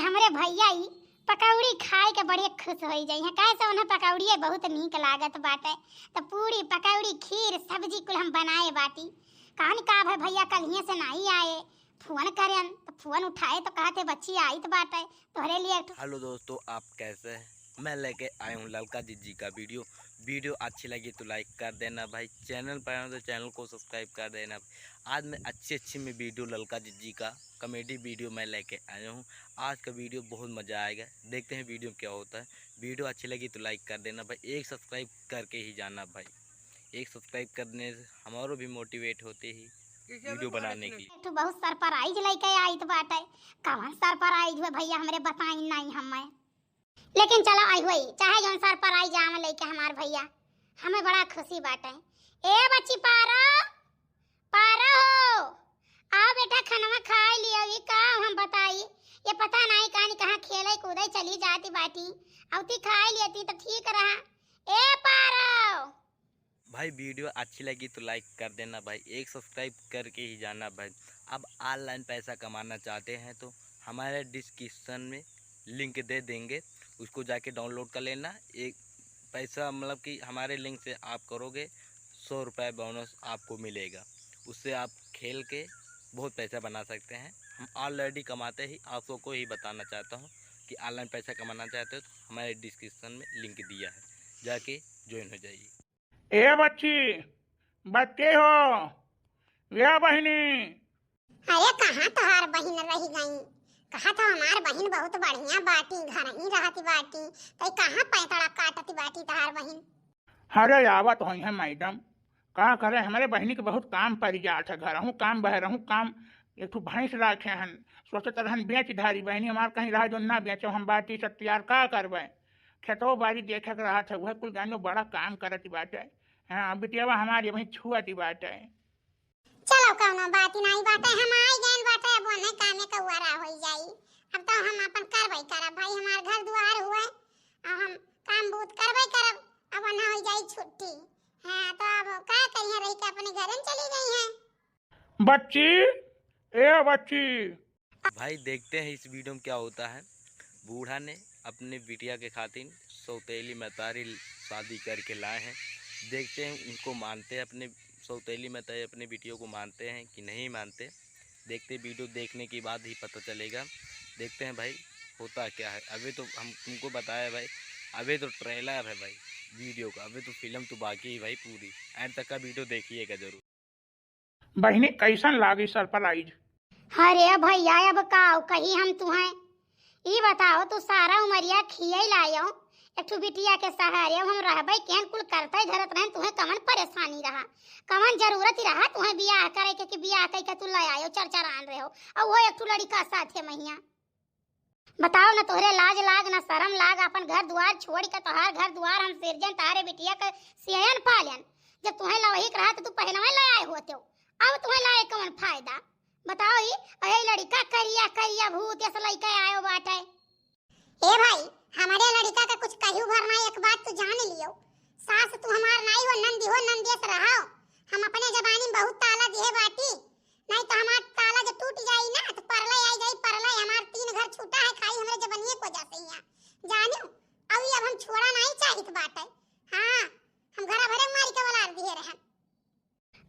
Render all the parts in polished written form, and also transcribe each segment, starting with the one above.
हमरे भैया ही पकौड़ी खाए के बड़े खुश हो जाई है। कैसे उन्हें पकौड़ी बहुत नीक लागत बाटे। तो पूरी पकौड़ी खीर सब्जी कुल हम बनाए बाटी। कहानी का भाई भैया कल हियां से नहीं आए, फोन करें तो फोन उठाए तो कहते बच्ची आई तो बाटे तोहरे लिए। हेलो दोस्तों, आप कैसे हैं? मैं लेके आया हूँ ललका जी का वीडियो अच्छी लगी तो लाइक कर देना भाई। चैनल पर आए तो चैनल को सब्सक्राइब कर देना। आज मैं अच्छी में वीडियो ललका जी का कॉमेडी वीडियो मैं लेके आया हूँ। आज का वीडियो बहुत मज़ा आएगा। देखते हैं वीडियो क्या होता है। वीडियो अच्छी लगी तो लाइक कर देना भाई। एक सब्सक्राइब करके ही जाना भाई। एक सब्सक्राइब करने से हमारो भी मोटिवेट होते ही वीडियो बनाने की। तो बहुत सरप्राइज लेके आई तो बाटे। कौन सरप्राइज है भैया हमरे बताई नहीं हमें, लेकिन चलो आई हुई चाहे जौन सरप्राइज आम लेके हमार भैया हमें बड़ा खुशी बाटे। ए बच्ची पारो पारो हो आओ बेटा, खाना खा लियो। ये का हम बताई, ये पता नहीं कहानी कहाँ खेले कूदे चली जाती बाटी। औती खा लेती तो ठीक रहा। ए पारो भाई वीडियो अच्छी लगी तो लाइक कर देना भाई। एक सब्सक्राइब करके ही जाना भाई। अब ऑनलाइन पैसा कमाना चाहते हैं तो हमारे डिस्क्रिप्शन में लिंक दे देंगे, उसको जाके डाउनलोड कर लेना। एक पैसा मतलब कि हमारे लिंक से आप करोगे 100 रुपये बोनस आपको मिलेगा। उससे आप खेल के बहुत पैसा बना सकते हैं। हम ऑलरेडी कमाते ही आपको ही बताना चाहता हूँ कि ऑनलाइन पैसा कमाना चाहते हो तो हमारे डिस्क्रिप्शन में लिंक दिया है, जाके ज्वाइन हो जाइए। ए बच्ची बच्चे हो या बहनी? अरे कहाँ तोहार बहन रही गई? कहा था हमार बहन बहुत बढ़िया बाटी, घर ही रहती बाटी। तो कहाँ पैतड़ा काटती बाटी तोहार बहन? अरे आवत हो है मैडम, का करे हमारे बहनी के बहुत काम पड़ जात है। घर हूँ काम बह रहूँ काम। एक ठो भैंस रखे हन, सोचत रहन बेच धारी। बहनी हमार कहीं रहा जो ना बेचो, हम बाटी सत्यार का करबे। खेतो बाड़ी देखे के रहा था, वह कुल जानो बड़ा काम करती बाटे। हाँ बिटियावा हमारी वही छुआती बाटे। चलो कौनो बात नहीं बाटे, हम आई गए बाटे। अब नहीं कामे का वारा हो जाई। अब तो हम अपन करबई करब भाई, हमार घर द्वार हुए अब हम काम बहुत करबई करब। अब ना हो जाई छुट्टी। हां तो अब का करिए, रही के अपने घर में चली गई हैं। बच्ची ए बच्ची भाई देखते हैं इस वीडियो में क्या होता है। बूढ़ा ने अपने बिटिया के खातिर सौतेली मतारी शादी करके लाए हैं। देखते हैं उनको मानते हैं, अपने सौतेली मतारी अपने बिटियों को मानते हैं कि नहीं मानते। देखते वीडियो देखने के बाद ही पता चलेगा। देखते हैं भाई होता क्या है। अभी तो हम तुमको बताया भाई, अभी तो ट्रेलर है भाई वीडियो का, अभी तो फिल्म तो बाकी है भाई। पूरी एंड तक का वीडियो देखिएगा जरूर। बहनी कैसन लागी सरप्राइज? अरे भैया अब का कही हम तुम्हें ई बताओ, तू सारा उमरिया खिये लायो एक ठो बिटिया के सहारे। हम रहबई केन कुल करते धरत रहन, तुम्हें कमन परेशानी रहा, कमन जरूरत रहा तुम्हें बियाह करे के कि बियाह कई के तू ले आयो चरचरान रहे हो। अब वो एक ठो लड़का साथे मैया बताओ ना, तोहरे लाज लाग ना शर्म लाग। अपन घर द्वार छोड़ के तोहार घर द्वार हम सिरजन तारे बिटिया के सियन पालन। जब तुम्हें लवही रहा तो तू पहले में ले आए होते हो, अब तुम्हें लाए कौन फायदा बताओ? ही अरे लड़का करिया करिया भूत ऐसा लड़का आयो बाटे। ए भाई हमारे लड़का का कुछ कहू भर नहीं, एक बात तू जान लियो। सास तू हमार नहीं हो, नंदी हो नंदेस रहो। हम अपने जबानी में बहुत ताला दिए बाटी, नहीं तो हमार ताला जब टूट जाई ना तो परले आई जाई परले। हमार 3 घर छूटा है खाई हमरे जबनिए को जाते हैं जानियो। अब हम छोड़ा नहीं चाहित बाटे। हां हम घरा भरे मारी के वाला दिए रहन।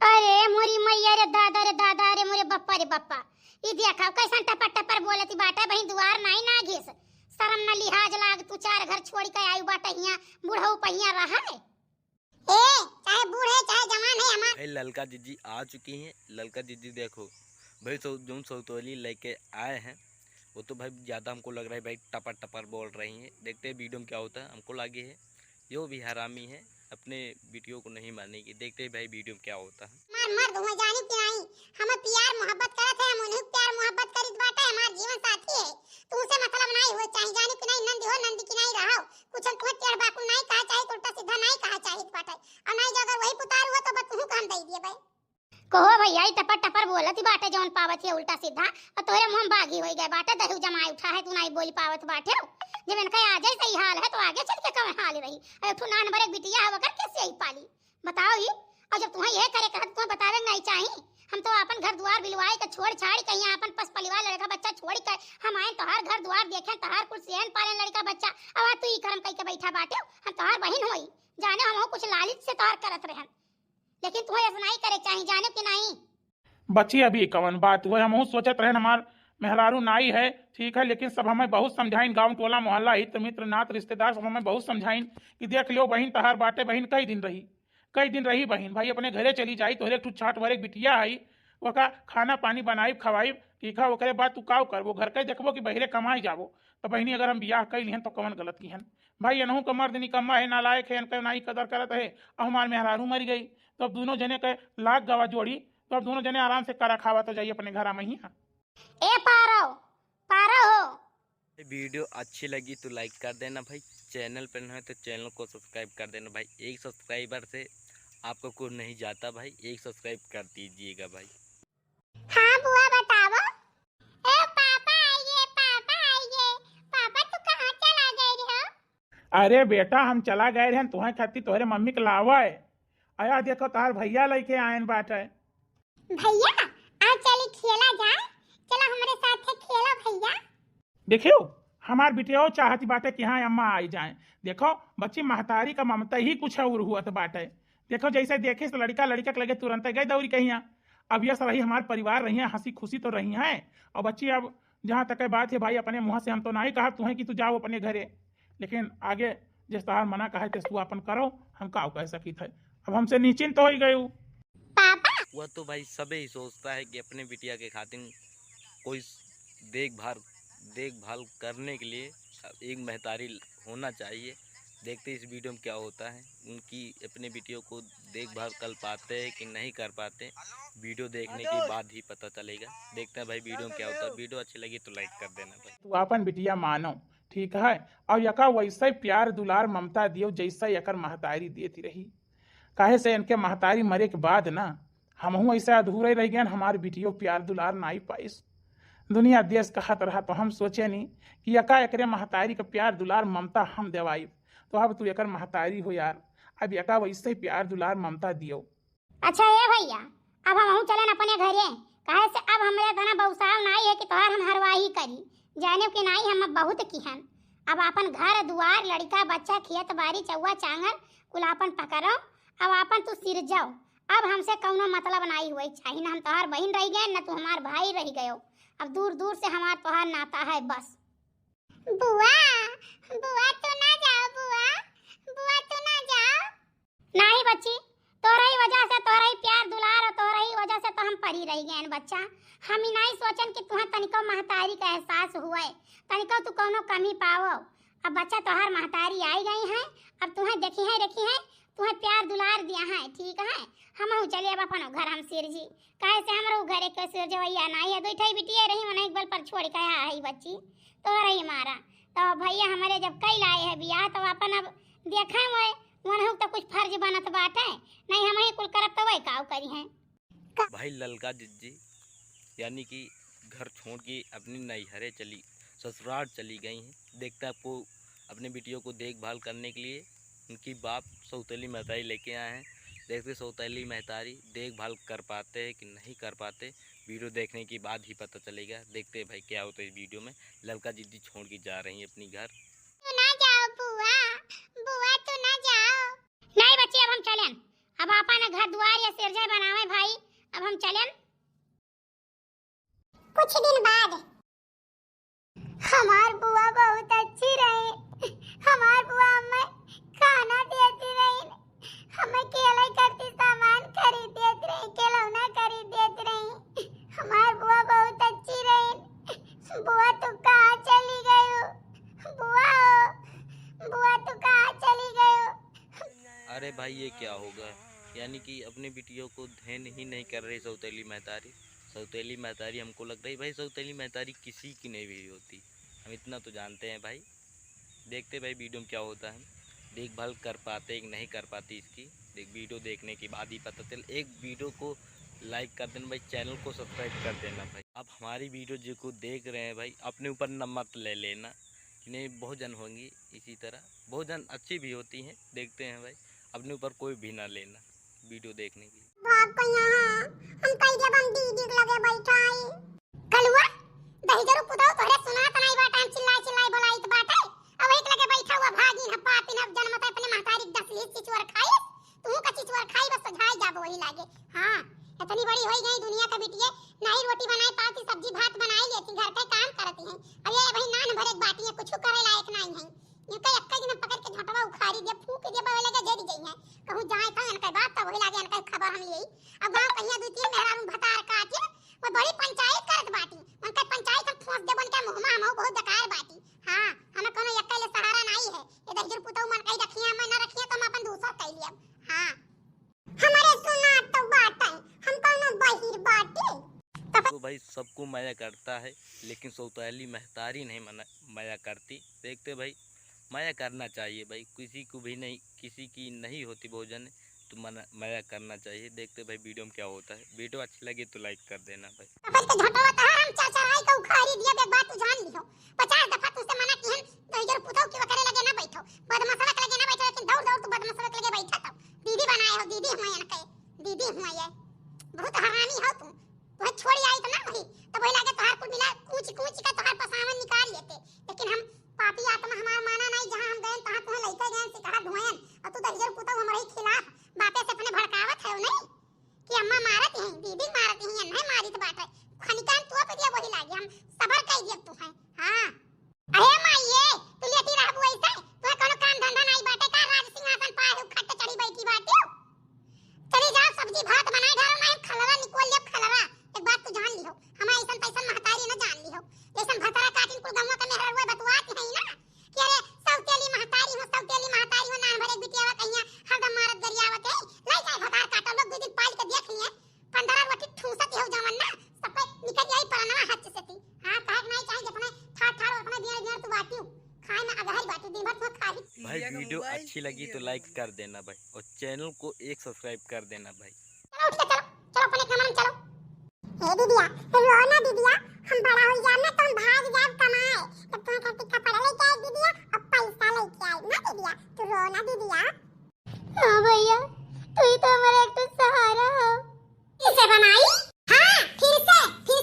अरे मोरी मैया रे दादा रे मोरे बप्पा रे बप्पा, ई देखा कैसन टपर टपर बोलती बाटे। बही दुआर नहीं ना घिस, शर्म न लिहाज लाग। तू 4 घर छोड़ के आयु बाटे, हियां बुढ़ऊ पहिया रहा है। ए चाहे बूढ़े चाहे जवान है हमार। भाई ललका जीजी आ चुकी हैं। ललका जीजी देखो भाई, जो सौतोली लेके आए हैं वो तो भाई ज़्यादा हमको लग रहा है भाई टपर टपर बोल रही हैं। देखते हैं वीडियो में क्या होता है। हमको लगे है यो भी हरामी है, अपने वीडियो को नहीं मानेगी। देखते हैं भाई वीडियो में क्या होता है। मार मर्द हो जानी कि नहीं, हम प्यार मोहब्बत करत है, हम उन्हें प्यार मोहब्बत करित बाटे। हमार जीवन साथी है, तू से मतलब नहीं हो चाहे जानी कि नहीं, नंदी हो नंदी की नहीं रहो। कुछ हम तुम्हें टेढ़ बाकू नहीं कहा चाहिए, उल्टा सीधा नहीं कहा चाहिए बाटे। और नहीं जो अगर वही पुतार हुआ तो बस तू काम दे दिए भाई। कहो भैया ई टपर टपर बोलती बाटे जौन पावत है उल्टा सीधा। और तोरे मुंह बागी होई गए बाटे, दहु जमाई उठा है तू नहीं बोल पावत बाटे। जब इनका आ जाए सही हाल है तो आगे चल के कौन हाल रही। अरे तू नान बरे बिटिया है वकर कैसे आई पाली बताओ? ही और जब तुम्हें यह करे कहत तुम्हें बतावे नहीं चाहिए, हम तो अपन घर द्वार बिलवाई के छोड़ छाड़ के यहाँ अपन पस परिवार लड़का बच्चा छोड़ के हम आए तोहार घर द्वार देखे तोहार कुल सेन पालन लड़का बच्चा अब तू ई करम कई के बैठा बाटे हम तोहार बहन होई जाने हम कुछ लालच से तोहार करत रहन लेकिन तुम्हें ऐसा नहीं करे चाहिए जाने कि नहीं। बच्ची अभी कवन बात हुआ हम सोचत रहे हमार मेहरारू नाई है ठीक है, लेकिन सब हमें बहुत समझाइन, गांव टोला मोहल्ला हित मित्र नात रिश्तेदार सब हमें बहुत समझाइन कि देख लो बहन तहार बाटे, बहन कई दिन रही बहन भाई अपने घरे चली जाई, तोहरे एक छाट भरे बिटिया आई ओका खाना पानी बनाई खवाई ठीक है, ओकरे बाद तू काव कर वो घर के देखबो कि बहरे कमाई जाबो। तो बहनी अगर हम बियाह कई लिहन तो कवन गलत की हन भाई, एनहू का मर्द निकम्मा है नालायक है, इनका नाई कदर करत है और हमार मेहरारू मर गई तो अब दोनों जने के लाख गवा जोड़ी तो अब दोनों जने आराम से करा खावा तो जाइए अपने घर में ही। ए पारो हो वीडियो अच्छी लगी तो लाइक कर देना भाई, चैनल पर न है तो चैनल को सब्सक्राइब कर देना भाई, एक सब्सक्राइबर से आपको कुछ नहीं जाता भाई, एक सब्सक्राइब कर दीजिएगा भाई। हाँ बुआ बताओ। ए पापा आइए पापा तू कहाँ चला गए हो? अरे बेटा हम चला गए रहे तुम्हें खाती तोहरे मम्मी के लावा है आया देखो तार भैया लेके आयन बाटे। भैया आज चली खेला जाए, चलो हमारे साथ खेलो भैया। देखियो हमार बिटिया चाहती बाटे कि हाँ अम्मा आई जाए, देखो बच्ची महतारी का ममता ही कुछ और हुआ तो बाटे, देखो जैसे देखे तो लड़का के लगे तुरंत गए दौड़ी कहीं। अब यह रही हमारे परिवार रही है, हंसी खुशी तो रही है। और बच्ची अब जहाँ तक बात है भाई अपने मुँह से हम तो नहीं कहा तुम्हें कि तू जाओ अपने घरे, लेकिन आगे जिस तरह मना कहा तू अपन करो, हम का कह सकी थे, अब हमसे निश्चिंत तो हो गए। वह तो भाई सबे ही सोचता है कि अपने बिटिया के खातिर कोई देखभाल करने के लिए एक महतारी होना चाहिए। देखते इस वीडियो में क्या होता है, उनकी अपने बिटियों को देखभाल कर पाते हैं कि नहीं कर पाते, वीडियो देखने के बाद ही पता चलेगा। देखते हैं भाई वीडियो में क्या होता है, वीडियो अच्छी लगी तो लाइक कर देना भाई। तू अपन बिटिया मानो ठीक है, और यका वैसे प्यार दुलार ममता दियो जैसा यकर महतारी देती रही, काहे से इनके महतारी मरे के बाद ना हमहू ऐसे अधूरे रह गए, हमारी बिटियो प्यार दुलार नहीं पाइस। दुनिया देश कहत रहा तो हम सोचे नहीं कि यका एकरे महतारी का प्यार दुलार ममता हम देवाई, तो अब तू एकर महतारी हो यार, अब यका वैसे प्यार दुलार ममता दियो। अच्छा ये भैया अब हम चलन अपने घरे, काहे से अब हमरे तना बहुसाव नहीं है कि तोहार हम हरवाही करी, जाने के नहीं हम बहुत किहन। अब अपन घर दुआर लड़का बच्चा खेत बाड़ी चौवा चांगर कुल अपन पकड़ो, अब अपन तू सिर जाओ, अब हमसे कौनो मतलब नहीं हुई चाहिए, ना हम तोहार बहन रह गए ना तू हमार भाई रह गयो, अब दूर दूर से हमार तोहार नाता है बस। बुआ तो ना जाओ, बुआ तो ना जाओ। नहीं बच्ची तोरा ही वजह से, तोरा ही प्यार दुलार और तोरा ही वजह से तो हम परी रह गए बच्चा। हम ही नहीं सोचन कि तुहा तनिको महतारी का एहसास हुआ है, तनिको तू कोनो कमी पावो। अब बच्चा तोहार महतारी आई गई है, अब तुम्हें देखी है तुम्हें प्यार दुलार दिया है ठीक है। हम चले अब अपन घर हम सिर जी, काहे से हमरो घरे के सिर जवैया नहीं है, दुइठई बिटिया रही मन एक बल पर छोड़ के आई बच्ची तो रही मारा। तो भैया हमारे जब कई लाए है बियाह तो अपन अब देखा हुए मन तो कुछ फर्ज बनत बाटे, नहीं हम ही कुल करब तो वही काव करी है। भाई ललका जिज्जी यानी कि घर छोड़ के अपनी नैहरे ससुराल चली गई हैं, देखते आपको अपने बिटियों को देखभाल करने के लिए उनकी बाप सौतेली महतारी लेके आए हैं। देखते सौतेली महतारी देखभाल कर पाते हैं कि नहीं कर पाते, वीडियो देखने के बाद ही पता चलेगा। देखते हैं भाई क्या होता है इस वीडियो में। ललका जिद्दी छोड़ के जा रही है अपनी घर। तू ना जाओ बुआ तू ना जाओ। नहीं बच्ची अब हम चलें, अब अपन घर द्वार या सिरजा बनावे भाई, अब हम चलें। कुछ दिन बाद हमार बुआ बहुत अच्छी रही, हमार बुआ हमें खाना देती रही, हमें केला करती सामान खरीद देती रही, खिलौना खरीद देती रही, हमार बुआ बहुत अच्छी रही। बुआ तू कहाँ चली गई हो? बुआ तू कहाँ चली गई हो? अरे भाई ये क्या होगा, यानी कि अपने बिटियों को ध्यान ही नहीं कर रही सौतेली महतारी। सौतेली महतारी हमको लग रही भाई सौतेली महतारी किसी की नहीं भी होती, हम इतना तो जानते हैं भाई। देखते भाई वीडियो में क्या होता है, देखभाल कर पाते कि नहीं कर पाती इसकी, देख वीडियो देखने के बाद ही पता चल। एक वीडियो को लाइक कर देना भाई, चैनल को सब्सक्राइब कर देना भाई। अब हमारी वीडियो जो को देख रहे हैं भाई अपने ऊपर न मत ले लेना, नहीं बहुत जन होंगी इसी तरह, बहुत जन अच्छी भी होती हैं, देखते हैं भाई अपने ऊपर कोई भी ना लेना वीडियो देखने की। भाग को यहाँ हम कल जब हम दीदी के लगे बैठाई कलुआ दही जरूर पुदाओ तोरे सुना तनाई बात हम चिल्लाई चिल्लाई बोलाई तो बात है अब एक लगे बैठा हुआ भागी न पापी न जन्म त अपने महतारी 10 लीस चिचवर खाई तू का चिचवर खाई बस सुझाई जाबो वही लागे हां इतनी बड़ी होई गई दुनिया का बिटिया नहीं रोटी बनाई पाती सब्जी भात बनाई लेती घर का काम करती हैं अब ये भाई नान भरे बाटी है कुछ करे लायक नहीं है इनका अक्का दिन पकड़ के झटवा उखाड़ी दे फूक दे बावे लगे जड़ी गई है कहूं जाए त इनका बात त वही लागे इनका खबर हम लेई अब गांव कहिया द्वितीय मेहरारू भतार काटे वो बड़ी पंचायत करत बाटी उनका पंचायत हम ठोस दे बन के मुहमा हम बहुत बेकार बाटी हां हमें कोनो अक्का ले सहारा नहीं है ये दहजर पुतौ मन कई रखिया मैं न रखिया तो हम अपन दूसरा कई लिया हां हमारे सुना तो बात है हम कोनो बहिर बाटी तो भाई सबको माया करता है लेकिन सौतेली महतारी नहीं माया करती। देखते भाई माया करना चाहिए भाई, किसी को भी नहीं, किसी की नहीं होती भोजन तो माया करना चाहिए। देखते भाई वीडियो में क्या होता है। वीडियो अच्छी लगी तो लाइक कर देना भाई। बहुत हरामी हो तुम, वह छोड़ी आई तो ना वही तो वही लगे तोहार कुल मिला कूच कूच का तोहार पसावन निकाल लेते, लेकिन हम पापी आत्मा हमार माना नहीं, जहां हम गए तहां तुम्हें लइका गए सिकड़ा धोयन और तू दहजर पुता हमारे खिलाफ बातें से अपने भड़कावत है नहीं कि अम्मा मारत है दीदी मारत है नहीं मारी तो बात है खनिकान तो पे दिया वही लागे हम सबर कई दिया तू है। हां अरे माईए तू लेती रहबू ऐसे तू कोनो काम धंधा नहीं बाटे का राज सिंहासन पाए उखट चढ़ी बैठी बाटे चली जा सब्जी भात बनाए घर में खलरा निकोल ले खलरा। एक बात तू जान लिहो हम ऐसन पैसन महतारी न जान लिहो जैसन भतरा काटिन कुल गंवा का मेहरवा बतवात है ना कि अरे सौतेली महतारी हो नान भरे बिटियावा कहिया हरदम मारत गरियावत है ले जाए भतार काटा लोग दो दिन पाल के देख लिए 15 रोटी ठूसत हो जवन ना सब पे निकल जाई परनवा हाथ से ती। हां काहे नहीं चाहिए अपने ठाठ अपने बियर बियर तू बाटियो खाए में अगहरी बाटी दिन भर तो खाई। भाई वीडियो अच्छी लगी तो लाइक कर देना भाई और चैनल को एक सब्सक्राइब कर देना भाई। चलो उठ के चलो अपने कमरे में चलो। हे दीदिया रो ना दीदिया हम बड़ा हो जाए ना तो हम भाग जाए कमाए तब तुम्हें खातिर कपड़ा लेके आए दीदिया और पैसा लेके आए ना दीदिया तू रो ना दीदिया। हां भैया तू ही तो हमारा एक तो सहारा हो। इसे बनाई हां फिर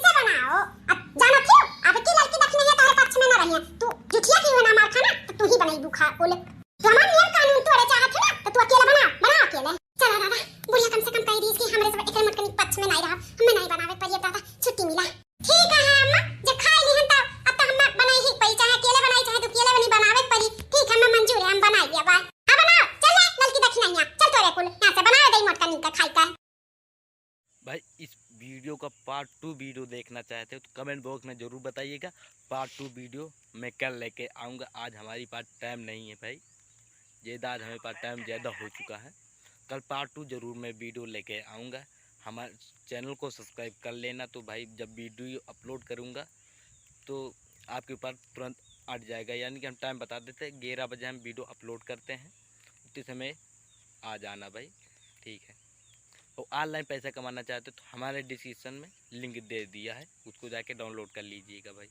से बनाओ। अब जानो क्यों अब की लड़की देखने है तुम्हारे पक्ष में ना रही तू जुठिया क्यों ना मार खाना तो तू ही बनाई बुखा बोले तो हमारा नियम कानून तोड़े चाहत है ना तो तू अकेला बना अकेले। चलो दादा बुढ़िया कम से कम कह दी कि हमरे सब एक मटकनी पक्ष में नहीं रहा हमें नहीं बनावे पर ये दादा छुट्टी मिला ठीक है अम्मा जब खा ली हैं तब अब तो हम बनाई ही पई चाहे अकेले बनाई चाहे तो अकेले बनी बनावे परी ठीक है मैं मंजूर है हम बना लिया बाय अब बनाओ चल ले लड़की देखी नहीं चल तोरे कुल यहां से बना दे मटकनी का खाई का। भाई इस वीडियो का पार्ट 2 वीडियो देखना चाहते हो तो कमेंट बॉक्स में ज़रूर बताइएगा। पार्ट 2 वीडियो मैं कल लेके आऊँगा। आज हमारी पास टाइम नहीं है भाई, ज़्यादा आज हमारे पास टाइम ज़्यादा हो चुका है। कल पार्ट 2 ज़रूर मैं वीडियो लेके आऊँगा। हमारे चैनल को सब्सक्राइब कर लेना तो भाई जब वीडियो अपलोड करूँगा तो आपके ऊपर तुरंत अट जाएगा। यानी कि हम टाइम बता देते हैं 11 बजे हम वीडियो अपलोड करते हैं, उतने समय आ जाना भाई ठीक है। और ऑनलाइन पैसा कमाना चाहते हो तो हमारे डिस्क्रिप्शन में लिंक दे दिया है, उसको जाके डाउनलोड कर लीजिएगा भाई।